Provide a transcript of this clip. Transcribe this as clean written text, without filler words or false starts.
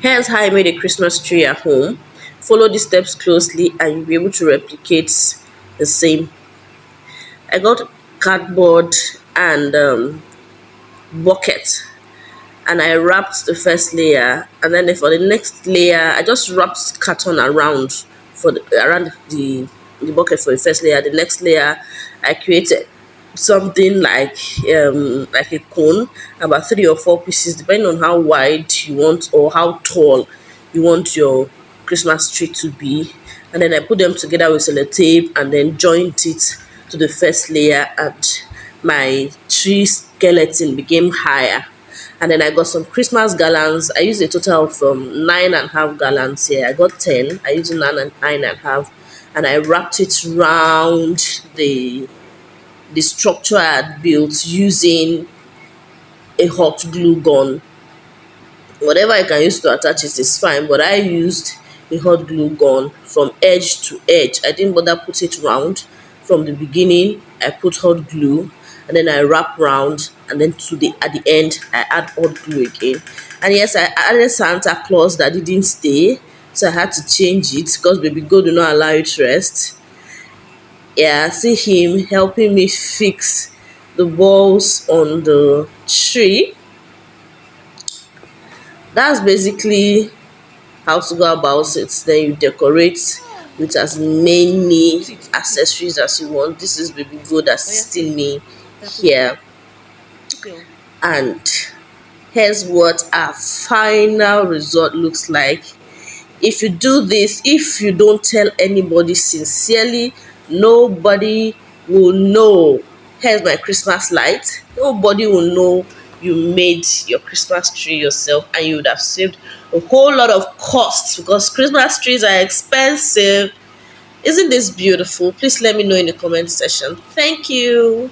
Here's how I made a Christmas tree at home. Follow the steps closely and you'll be able to replicate the same. I got cardboard and bucket, and I wrapped the first layer, and then for the next layer I just wrapped carton around around the bucket for the first layer. The next layer I created something like a cone, about 3 or 4 pieces depending on how wide you want or how tall you want your Christmas tree to be. And then I put them together with sellotape and then joined it to the first layer, and my tree skeleton became higher. And then I got some Christmas gallons. I used a total of 9.5 gallons here. I got 10. I used nine and a half, and I wrapped it round the structure I had built using a hot glue gun. Whatever I can use to attach it is fine, but I used a hot glue gun from edge to edge. I didn't bother put it round from the beginning. I put hot glue and then I wrap round, and then at the end I add hot glue again. And yes, I added Santa Claus that didn't stay, so I had to change it because baby God do not allow it to rest. Yeah, see him helping me fix the balls on the tree. That's basically how to go about it. Then you decorate with as many accessories as you want. This is baby gold assisting me here, and here's what our final result looks like. If you do this, if you don't tell anybody sincerely, nobody will know. Here's my Christmas light. Nobody will know you made your Christmas tree yourself, and you would have saved a whole lot of costs because Christmas trees are expensive. Isn't this beautiful? Please let me know in the comment section. Thank you.